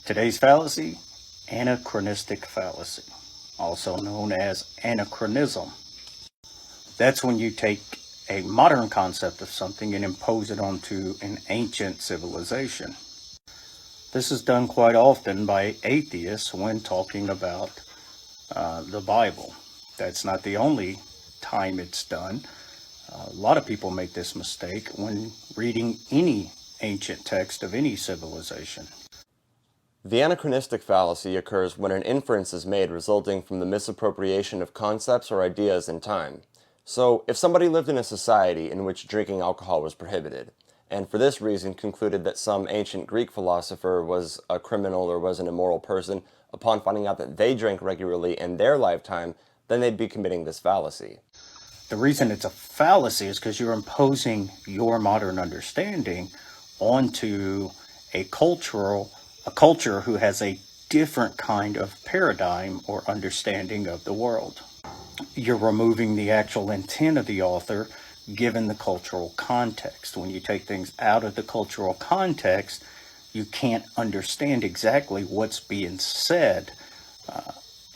Today's fallacy, anachronistic fallacy, also known as anachronism. That's when you take a modern concept of something and impose it onto an ancient civilization. This is done quite often by atheists when talking about the Bible. That's not the only time it's done. A lot of people make this mistake when reading any ancient text of any civilization. The anachronistic fallacy occurs when an inference is made resulting from the misappropriation of concepts or ideas in time. So, if somebody lived in a society in which drinking alcohol was prohibited, and for this reason concluded that some ancient Greek philosopher was a criminal or was an immoral person, upon finding out that they drank regularly in their lifetime, then they'd be committing this fallacy. The reason it's a fallacy is because you're imposing your modern understanding onto a culture who has a different kind of paradigm or understanding of the world. You're removing the actual intent of the author given the cultural context. When you take things out of the cultural context, you can't understand exactly what's being said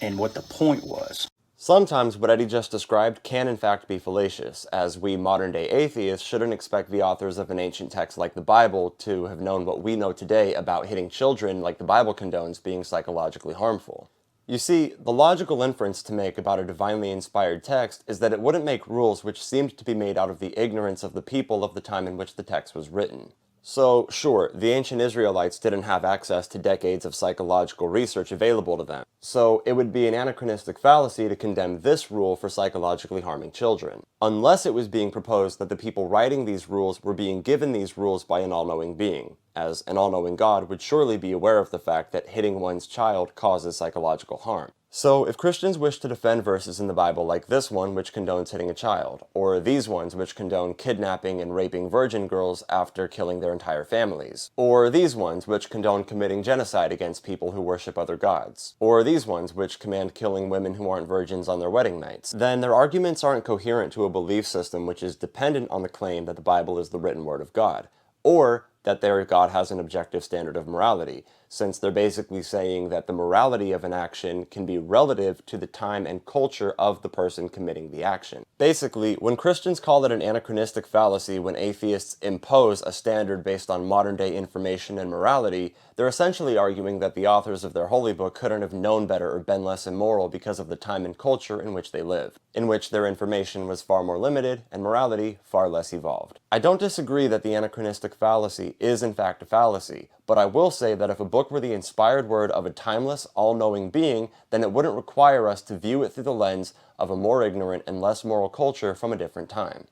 and what the point was. Sometimes what Eddie just described can in fact be fallacious, as we modern-day atheists shouldn't expect the authors of an ancient text like the Bible to have known what we know today about hitting children like the Bible condones being psychologically harmful. You see, the logical inference to make about a divinely inspired text is that it wouldn't make rules which seemed to be made out of the ignorance of the people of the time in which the text was written. So, sure, the ancient Israelites didn't have access to decades of psychological research available to them, so it would be an anachronistic fallacy to condemn this rule for psychologically harming children, unless it was being proposed that the people writing these rules were being given these rules by an all-knowing being, as an all-knowing God would surely be aware of the fact that hitting one's child causes psychological harm. So, if Christians wish to defend verses in the Bible like this one which condones hitting a child, or these ones which condone kidnapping and raping virgin girls after killing their entire families, or these ones which condone committing genocide against people who worship other gods, or these ones which command killing women who aren't virgins on their wedding nights, then their arguments aren't coherent to a belief system which is dependent on the claim that the Bible is the written word of God, or that their God has an objective standard of morality, since they're basically saying that the morality of an action can be relative to the time and culture of the person committing the action. Basically, when Christians call it an anachronistic fallacy when atheists impose a standard based on modern-day information and morality, they're essentially arguing that the authors of their holy book couldn't have known better or been less immoral because of the time and culture in which they lived, in which their information was far more limited and morality far less evolved. I don't disagree that the anachronistic fallacy is in fact a fallacy, but I will say that if a book were the inspired word of a timeless, all-knowing being, then it wouldn't require us to view it through the lens of a more ignorant and less moral culture from a different time.